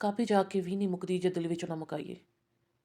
Copy ਜਾ ਕੇ ਵੀ ਨਹੀਂ ਮੁੱਕਦੀ ਜੇ ਦਿਲ ਵਿੱਚੋਂ ਨਾ ਮੁਕਾਈਏ।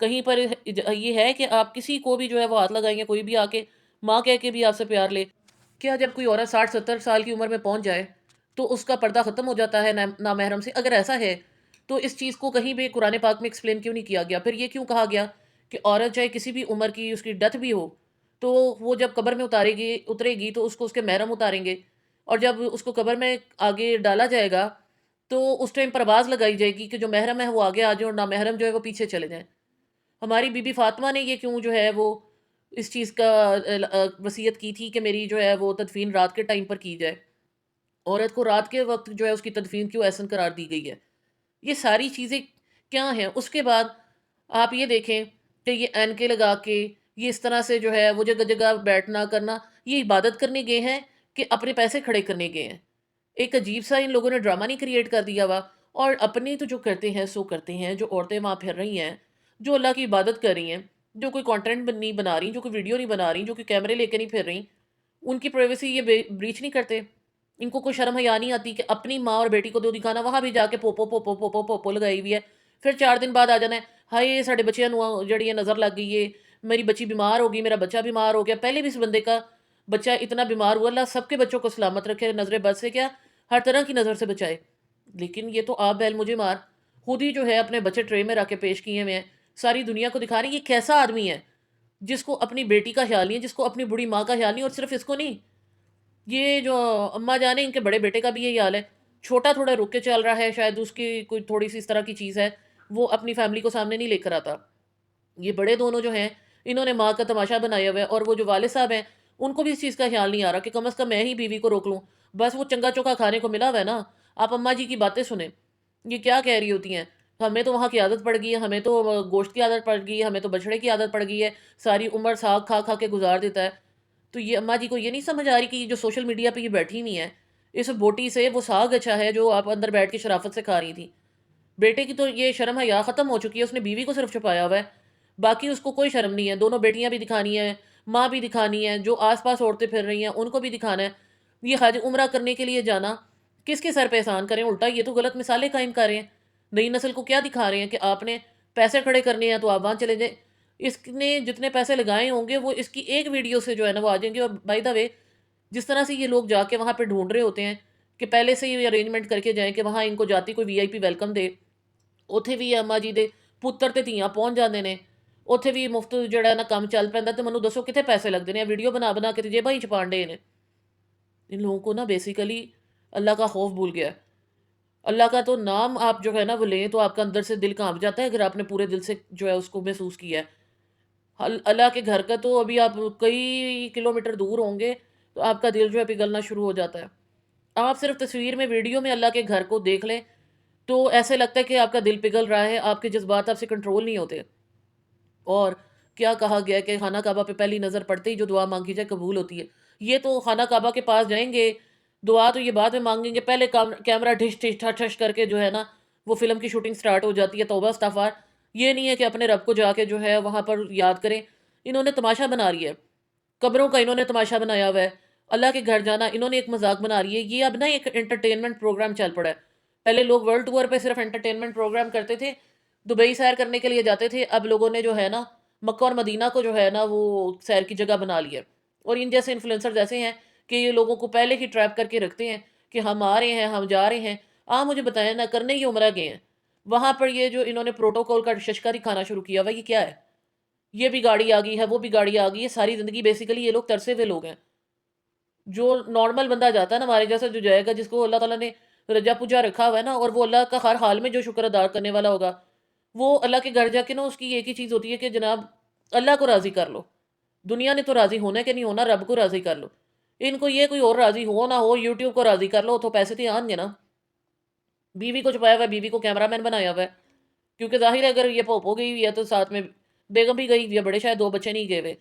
کہیں پر یہ ہے کہ آپ کسی کو بھی جو ہے وہ ہاتھ لگائیں گے، کوئی بھی آ کے ماں کہہ کے بھی آپ سے پیار لے؟ کیا جب کوئی عورت 60-70 سال کی عمر میں پہنچ جائے تو اس کا پردہ ختم ہو جاتا ہے نامحرم سے؟ اگر ایسا ہے تو اس چیز کو کہیں بھی قرآن پاک میں ایکسپلین کیوں نہیں کیا گیا؟ پھر یہ کیوں کہا گیا کہ عورت چاہے کسی بھی عمر کی اس کی ڈیتھ بھی ہو تو وہ جب قبر میں اترے گی تو اس کو اس کے محرم اتاریں گے، اور جب اس کو قبر میں آگے ڈالا جائے گا تو اس ٹائم پر آواز لگائی جائے گی کہ جو محرم ہے وہ آگے آ جائے اور نامحرم جو ہے وہ پیچھے چلے جائیں۔ ہماری بی بی فاطمہ نے یہ کیوں جو ہے وہ اس چیز کا وصیت کی تھی کہ میری جو ہے وہ تدفین رات کے ٹائم پر کی جائے؟ عورت کو رات کے وقت جو ہے اس کی تدفین کیوں احسن قرار دی گئی ہے؟ یہ ساری چیزیں کیا ہیں؟ اس کے بعد آپ یہ دیکھیں کہ یہ اینکے لگا کے یہ اس طرح سے جو ہے وہ جگہ جگہ بیٹھنا کرنا، یہ عبادت کرنے گئے ہیں کہ اپنے پیسے کھڑے کرنے گئے ہیں؟ ایک عجیب سا ان لوگوں نے ڈرامہ نہیں کریٹ کر دیا ہوا؟ اور اپنی تو جو کرتے ہیں سو کرتے ہیں، جو عورتیں وہاں پھر رہی ہیں، جو اللہ کی عبادت کر رہی ہیں، جو کوئی کانٹینٹ نہیں بنا رہی، جو کوئی ویڈیو نہیں بنا رہی، جو کوئی کیمرے لے کے نہیں پھر رہی، ان کی پرائیویسی یہ بریچ نہیں کرتے؟ ان کو کوئی شرم حیا نہیں آتی کہ اپنی ماں اور بیٹی کو دو دکھانا، وہاں بھی جا کے پوپو پوپو پوپو پوپو لگائی ہوئی ہے، پھر 4 دن بعد آ جانا ہے ہائے ساڈے بچیاں نو جڑی ہے نظر لگ گئی ہے، میری بچی بیمار ہو گئی، میرا بچہ بیمار ہو گیا؟ پہلے بھی اس بندے کا بچہ اتنا بیمار ہوا، اللہ سب کے بچوں کو سلامت رکھے، نظر بد سے کیا ہر طرح کی نظر سے بچائے۔ لیکن یہ تو آپ بیل مجھے مار خود ہی جو ہے اپنے بچے ٹرے میں رکھ کے پیش کیے ہوئے ہیں، ساری دنیا کو دکھا رہے ہیں یہ کیسا آدمی ہے جس کو اپنی بیٹی کا خیال نہیں ہے، جس کو اپنی بڑی ماں کا خیال نہیں، اور صرف اس کو نہیں، یہ جو اماں جانے ان کے بڑے بیٹے کا بھی یہی حال ہے، چھوٹا تھوڑا رک کے چل رہا ہے، شاید اس کی کوئی تھوڑی سی اس طرح کی چیز ہے، وہ اپنی فیملی کو سامنے نہیں لے کر آتا۔ یہ بڑے دونوں جو ہیں انہوں نے ماں کا تماشا بنایا ہوا ہے، اور وہ جو والد صاحب ہیں ان کو بھی اس چیز کا خیال نہیں آ رہا کہ کم از کم میں ہی بیوی کو روک لوں، بس وہ چنگا چوکا کھانے کو ملا ہوا ہے نا۔ آپ اماں جی کی باتیں سنیں، یہ کیا کہہ رہی ہوتی ہیں، ہمیں تو وہاں کی عادت پڑ گئی ہے، ہمیں تو گوشت کی عادت پڑ گئی ہے، ہمیں تو بچڑے کی عادت پڑ گئی ہے، ساری عمر ساگ کھا کھا کے گزار دیتا ہے۔ تو یہ اماں جی کو یہ نہیں سمجھ آ رہی کہ یہ جو سوشل میڈیا پہ یہ بیٹھی ہوئی ہیں، اس بوٹی سے وہ ساگ اچھا ہے جو آپ اندر بیٹھ کے شرافت سے کھا رہی تھی؟ بیٹے کی تو یہ شرم حیا ختم ہو چکی ہے، اس نے بیوی کو صرف چھپایا ہوا ہے، باقی اس کو کوئی شرم نہیں ہے، دونوں بیٹیاں بھی دکھانی ہیں، ماں بھی دکھانی ہے، جو آس پاس عورتیں پھر رہی ہیں ان کو بھی دکھانا ہے۔ یہ حج عمرہ کرنے کے لیے جانا کس کے سر پہ احسان کریں؟ الٹا یہ تو غلط مثالیں قائم کر رہے ہیں، نئی نسل کو کیا دکھا رہے ہیں کہ آپ نے پیسے کھڑے کرنے ہیں تو آپ وہاں چلے جائیں، اس نے جتنے پیسے لگائے ہوں گے وہ اس کی ایک ویڈیو سے جو ہے نا وہ آ جائیں گے۔ اور بائی دا وے جس طرح سے یہ لوگ جا کے وہاں پہ ڈھونڈ رہے ہوتے ہیں کہ پہلے سے ہی ارینجمنٹ کر کے جائیں کہ وہاں ان کو جاتی کوئی وی آئی پی ویلکم دے، ਉੱਥੇ ਵੀ ਅੰਮਾ ਜੀ ਦੇ ਪੁੱਤਰ ਤੇ ਧੀਆਂ ਪਹੁੰਚ ਜਾਂਦੇ ਨੇ, ਉੱਥੇ ਵੀ ਮੁਫਤ ਜਿਹੜਾ ਨਾ ਕੰਮ ਚੱਲ ਪੈਂਦਾ। ਤੇ ਮੈਨੂੰ ਦੱਸੋ ਕਿੱਥੇ ਪੈਸੇ ਲੱਗਦੇ ਨੇ? ਵੀਡੀਓ ਬਣਾ ਬਣਾ ਕੇ ਤੇ ਜੇਬਾਂ ਹੀ ਛਪਾਣ ਡੇ ਨੇ। ان لوگوں کو نا بیسیکلی اللہ کا خوف بھول گیا ہے۔ اللہ کا تو نام آپ جو ہے نا وہ لیں تو آپ کا اندر سے دل کانپ جاتا ہے اگر آپ نے پورے دل سے جو ہے اس کو محسوس کیا ہے۔ اللہ کے گھر کا تو ابھی آپ کئی کلومیٹر دور ہوں گے تو آپ کا دل جو ہے پگھلنا شروع ہو جاتا ہے۔ آپ صرف تصویر میں ویڈیو میں اللہ کے گھر کو دیکھ لیں تو ایسے لگتا ہے کہ آپ کا دل پگھل رہا ہے، آپ کے جذبات آپ سے کنٹرول نہیں ہوتے۔ اور کیا کہا گیا ہے کہ خانہ کعبہ پہ پہلی نظر پڑتے ہی جو دعا مانگی جائے قبول ہوتی ہے۔ یہ تو خانہ کعبہ کے پاس جائیں گے، دعا تو یہ بعد میں مانگیں گے، پہلے کیمرہ ڈھش ڈھش ٹھش ٹھش کر کے جو ہے نا وہ فلم کی شوٹنگ سٹارٹ ہو جاتی ہے۔ توبہ استغفار، یہ نہیں ہے کہ اپنے رب کو جا کے جو ہے وہاں پر یاد کریں۔ انہوں نے تماشا بنا رہی ہے، قبروں کا انہوں نے تماشا بنایا ہوا ہے، اللہ کے گھر جانا انہوں نے ایک مذاق بنا رہی ہے۔ یہ اب نا ایک انٹرٹینمنٹ پروگرام چل پڑا ہے۔ پہلے لوگ ورلڈ ٹور پہ صرف انٹرٹینمنٹ پروگرام کرتے تھے، دبئی سیر کرنے کے لیے جاتے تھے، اب لوگوں نے جو ہے نا مکہ اور مدینہ کو جو ہے نا وہ سیر کی جگہ بنا لیا۔ اور ان جیسے انفلوئنسرز ایسے ہیں کہ یہ لوگوں کو پہلے ہی ٹریپ کر کے رکھتے ہیں کہ ہم آ رہے ہیں، ہم جا رہے ہیں۔ مجھے بتائیں نا، کرنے یہ عمرہ گئے ہیں، وہاں پر یہ جو انہوں نے پروٹوکول کا ششکا دکھانا شروع کیا ہوا، یہ کیا ہے؟ یہ بھی گاڑی آ گئی ہے، وہ بھی گاڑی آ گئی ہے، ساری زندگی بیسیکلی یہ لوگ ترسے ہوئے لوگ ہیں۔ جو نارمل بندہ جاتا ہے نا ہمارے جیسا جو جائے گا، جس کو اللہ تعالیٰ نے رجا پوجا رکھا ہوا ہے نا، اور وہ اللہ کا ہر حال میں جو شکر ادا کرنے والا ہوگا، وہ اللہ کے گھر جا کے نا اس کی ایک ہی چیز ہوتی ہے کہ جناب اللہ کو راضی کر لو۔ دنیا نے تو راضی ہونا ہے کہ نہیں ہونا، رب کو راضی کر لو۔ ان کو یہ کوئی اور راضی ہو نہ ہو، یوٹیوب کو راضی کر لو تو پیسے تو آن گے نا۔ بیوی کو چھپایا ہوا ہے، بیوی کو کیمرہ مین بنایا ہوا ہے، کیونکہ ظاہر ہے اگر یہ پوپو گئی ہوئی ہے تو ساتھ میں بیگم بھی گئی ہوئی ہے، بڑے شاید 2 بچے نہیں گئے ہوئے۔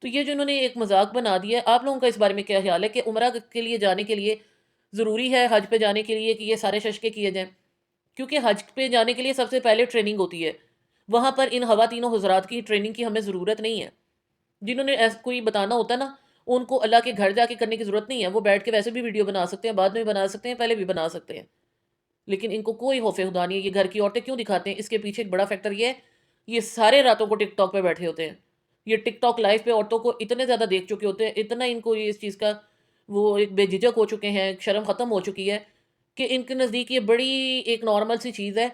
تو یہ جو انہوں نے ایک مذاق بنا دیا ہے، آپ لوگوں کا اس بارے میں کیا خیال ہے کہ عمرہ کے لیے جانے کے لیے ضروری ہے حج پہ جانے کے لیے کہ یہ سارے ششکے کیے جائیں؟ کیونکہ حج پہ جانے کے لیے سب سے پہلے ٹریننگ ہوتی ہے، وہاں پر ان خواتین و حضرات کی ٹریننگ کی ہمیں ضرورت نہیں ہے۔ جنہوں نے کوئی بتانا ہوتا ہے نا، ان کو اللہ کے گھر جا کے کرنے کی ضرورت نہیں ہے، وہ بیٹھ کے ویسے بھی ویڈیو بنا سکتے ہیں، بعد میں بھی بنا سکتے ہیں، پہلے بھی بنا سکتے ہیں۔ لیکن ان کو کوئی خوف خدا نہیں ہے۔ یہ گھر کی عورتیں کیوں دکھاتے ہیں؟ اس کے پیچھے ایک بڑا فیکٹر یہ ہے یہ سارے راتوں کو ٹک ٹاک پہ بیٹھے ہوتے ہیں. یہ ٹک ٹاک لائف پہ عورتوں کو اتنے زیادہ دیکھ چکے ہوتے ہیں، اتنا ان کو اس چیز کا وہ ایک بے جھجک ہو چکے ہیں، شرم ختم ہو چکی ہے کہ ان کے نزدیک یہ بڑی ایک نارمل سی چیز ہے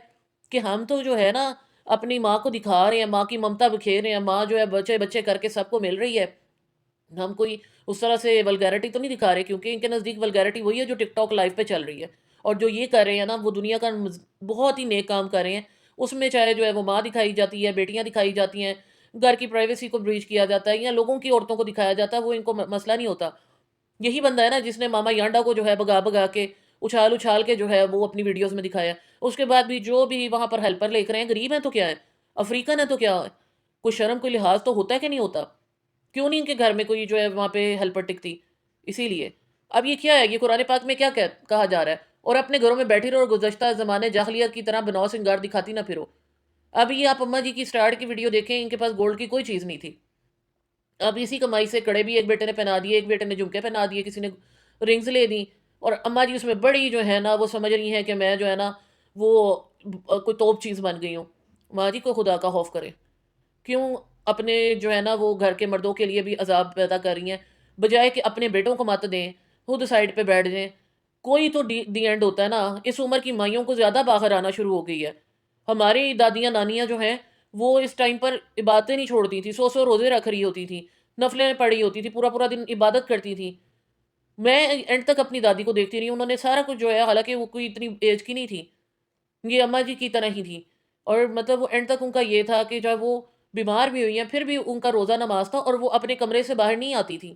کہ ہم تو جو ہے نا اپنی ماں کو دکھا رہے ہیں، ماں کی ممتا بکھیر رہے ہیں، ماں جو ہے بچے بچے کر کے سب کو مل رہی ہے. ہم کوئی اس طرح سے ولگیرٹی تو نہیں دکھا رہے، کیونکہ ان کے نزدیک ولگیرٹی وہی ہے جو ٹک ٹاک لائف پہ چل رہی ہے. اور جو یہ کر رہے ہیں نا وہ دنیا کا بہت ہی نیک کام کر رہے ہیں. اس میں چاہے جو ہے وہ ماں دکھائی جاتی ہے، بیٹیاں دکھائی جاتی ہیں، گھر کی پرائیویسی کو بریچ کیا جاتا ہے یا لوگوں کی عورتوں کو دکھایا جاتا ہے، وہ ان کو مسئلہ نہیں ہوتا. یہی بندہ ہے نا جس نے ماما یانڈا کو جو ہے بگا بگا کے اچھال اچھال کے جو ہے وہ اپنی ویڈیوز میں دکھایا. اس کے بعد بھی جو بھی وہاں پر ہیلپر لے کر ہیں، غریب ہیں تو کیا ہے، افریقن ہے تو کیا ہے، کوئی شرم کوئی لحاظ تو ہوتا ہے کہ نہیں ہوتا؟ کیوں نہیں ان کے گھر میں کوئی جو ہے وہاں پہ ہیلپر ٹکتی؟ اسی لیے اب یہ کیا ہے، یہ قرآن پاک میں کیا کہا جا رہا ہے؟ اور اپنے گھروں میں بیٹھی رہو اور گزشتہ زمانے جاہلیت کی طرح بناؤ سنگار دکھاتی نہ پھرو. اب یہ آپ اماں جی کی سٹارٹ کی ویڈیو دیکھیں، ان کے پاس گولڈ کی کوئی چیز نہیں تھی. اب اسی کمائی سے کڑے بھی ایک بیٹے نے پہنا دیے، ایک بیٹے نے جھمکے پہنا دیے، کسی نے رنگز لے دی. اور اماں جی اس میں بڑی جو ہے نا وہ سمجھ رہی ہیں کہ میں جو ہے نا وہ کوئی توپ چیز بن گئی ہوں. ماں جی کو خدا کا خوف کرے. کیوں اپنے جو ہے نا وہ گھر کے مردوں کے لیے بھی عذاب پیدا کر رہی ہیں، بجائے کہ اپنے بیٹوں کو مت دیں، خود سائڈ پہ بیٹھ جائیں. کوئی تو دی اینڈ ہوتا ہے نا. اس عمر کی مائیوں کو زیادہ باہر آنا شروع ہو گئی ہے. ہماری دادیاں نانیاں جو ہیں وہ اس ٹائم پر عبادتیں نہیں چھوڑتی تھی، سو سو روزے رکھ رہی ہوتی تھی، نفلیں پڑھی ہوتی تھی، پورا پورا دن عبادت کرتی تھی. میں اینڈ تک اپنی دادی کو دیکھتی رہی ہوں، انہوں نے سارا کچھ جو ہے، حالانکہ وہ کوئی اتنی ایج کی نہیں تھی، یہ اماں جی کی طرح ہی تھی. اور مطلب وہ اینڈ تک ان کا یہ تھا کہ جب وہ بیمار بھی ہوئی ہیں پھر بھی ان کا روزہ نماز تھا، اور وہ اپنے کمرے سے باہر نہیں آتی تھی.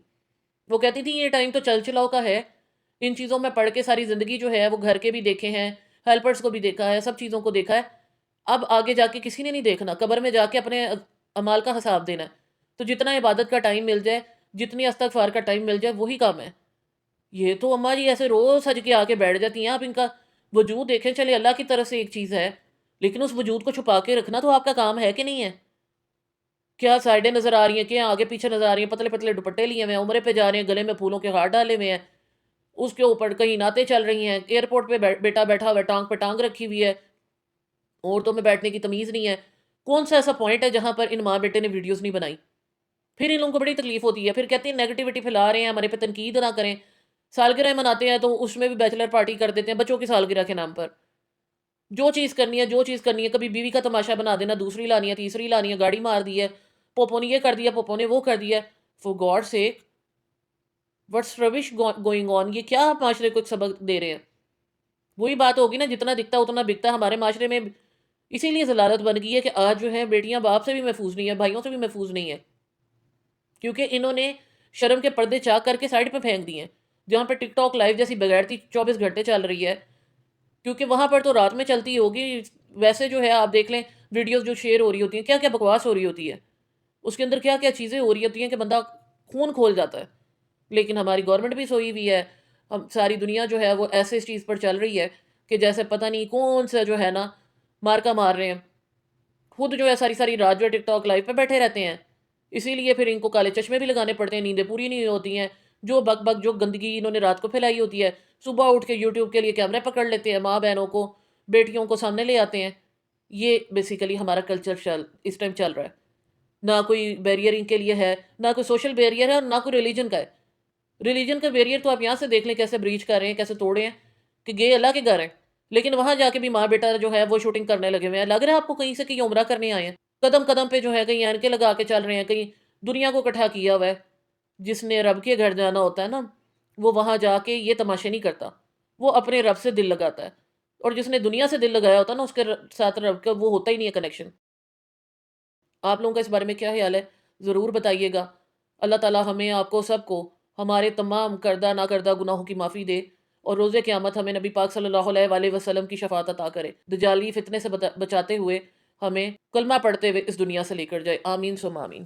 وہ کہتی تھی یہ ٹائم تو چل چلاؤ کا ہے. ان چیزوں میں پڑھ کے ساری زندگی جو ہے وہ گھر کے بھی دیکھے ہیں، ہیلپرز کو بھی دیکھا ہے، سب چیزوں کو دیکھا ہے. اب آگے جا کے کسی نے نہیں دیکھنا، قبر میں جا کے اپنے اعمال کا حساب دینا ہے. تو جتنا عبادت کا ٹائم مل جائے، جتنی استغفار کا ٹائم مل جائے، وہی کام ہے. یہ تو اماں جی ایسے روز سج کے آ کے بیٹھ جاتی ہیں. آپ ان کا وجود دیکھیں، چلے اللہ کی طرف سے ایک چیز ہے، لیکن اس وجود کو چھپا کے رکھنا تو آپ کا کام ہے کہ نہیں ہے؟ کیا سائڈیں نظر آ رہی ہیں، کیا آگے پیچھے نظر آ رہی ہیں، پتلے پتلے دوپٹے لیے ہوئے ہیں، عمرے پہ جا رہے ہیں، گلے میں پھولوں کے ہار ڈالے ہوئے ہیں، اس کے اوپر کہیں نعتیں چل رہی ہیں، ایئرپورٹ پہ بیٹا بیٹھا ہوا ہے، ٹانگ پہ ٹانگ رکھی ہوئی ہے، عورتوں میں بیٹھنے کی تمیز نہیں ہے. کون سا ایسا پوائنٹ ہے جہاں پر ان ماں بیٹے نے ویڈیوز نہیں بنائی؟ پھر ان لوگوں کو بڑی تکلیف ہوتی ہے، پھر کہتے ہیں نیگیٹیوٹی پھیلا رہے ہیں، ہمارے پہ تنقید نہ کریں. سالگرہ مناتے ہیں تو اس میں بھی بیچلر پارٹی کر دیتے ہیں بچوں کی سالگرہ کے نام پر. جو چیز کرنی ہے، جو چیز کرنی ہے، کبھی بیوی کا تماشا بنا دینا، دوسری لانی ہے، تیسری لانی ہے، گاڑی مار دی ہے، پوپو نے یہ کر دیا، پوپو نے وہ کر دیا. فور گاڈ سیک، وٹس ربش گوئنگ آن؟ یہ کیا آپ معاشرے کو ایک سبق دے رہے ہیں؟ وہی بات ہوگی نا، جتنا دکھتا اتنا بکتا. ہمارے معاشرے میں اسی لیے ضلالت بن گئی ہے کہ آج جو ہے بیٹیاں باپ سے بھی محفوظ نہیں ہیں، بھائیوں سے بھی محفوظ نہیں ہیں، کیونکہ انہوں نے شرم کے پردے چاک کر کے سائڈ پہ پھینک دیے ہیں. جہاں پہ ٹک ٹاک لائف جیسی بغیرتی 24 گھنٹے چل رہی ہے، کیونکہ وہاں پر تو رات میں چلتی ہوگی. ویسے جو ہے آپ دیکھ لیں ویڈیوز جو شیئر ہو رہی ہوتی ہیں، کیا کیا بکواس ہو رہی ہوتی ہے، اس کے اندر کیا کیا چیزیں ہو رہی ہوتی ہیں کہ بندہ خون کھول جاتا ہے. لیکن ہماری گورنمنٹ بھی سوئی ہوئی ہے. ہم ساری دنیا جو ہے وہ ایسے اس چیز پر چل رہی ہے کہ جیسے پتہ نہیں کون سا جو ہے نا مارکا مار رہے ہیں. خود جو ہے ساری ساری رات جو ہے ٹک ٹاک لائف پہ بیٹھے رہتے ہیں. اسی لیے پھر ان کو کالے چشمے بھی لگانے پڑتے ہیں، نیندیں پوری نہیں ہوتی ہیں. جو بک بک جو گندگی انہوں نے رات کو پھیلائی ہوتی ہے، صبح اٹھ کے یوٹیوب کے لیے کیمرے پکڑ لیتے ہیں، ماں بہنوں کو، بیٹیوں کو سامنے لے آتے ہیں. یہ بیسیکلی ہمارا کلچر اس ٹائم چل رہا ہے. نہ کوئی بیریئر ان کے لیے ہے، نہ کوئی سوشل بیریئر ہے، اور نہ کوئی ریلیجن کا ہے. ریلیجن کا بیریئر تو آپ یہاں سے دیکھ لیں کیسے بریچ کر رہے ہیں، کیسے توڑے ہیں کہ گئے اللہ کے گھر ہیں، لیکن وہاں جا کے بھی ماں بیٹا جو ہے وہ شوٹنگ کرنے لگے ہوئے ہیں. لگ رہا ہے آپ کو کہیں سے کہ یہ عمرہ کرنے آئے ہیں؟ قدم قدم پہ جو ہے کہیں اینکے لگا کے چل رہے ہیں، کہیں دنیا کو اکٹھا کیا ہوا ہے. جس نے رب کے گھر جانا ہوتا ہے نا، وہ وہاں جا کے یہ تماشے نہیں کرتا، وہ اپنے رب سے دل لگاتا ہے. اور جس نے دنیا سے دل لگایا ہوتا ہے نا، اس کے ساتھ رب کا وہ ہوتا ہی نہیں ہے کنیکشن. آپ لوگوں کا اس بارے میں کیا خیال ہے؟ ضرور بتائیے گا. اللہ تعالی ہمیں، آپ کو، سب کو ہمارے تمام کردہ نہ کردہ گناہوں کی معافی دے، اور روز قیامت ہمیں نبی پاک صلی اللہ علیہ وآلہ وسلم کی شفاعت عطا کرے، دجالی فتنے سے بچاتے ہوئے ہمیں کلمہ پڑھتے ہوئے اس دنیا سے لے کر جائے. آمین ثم آمین.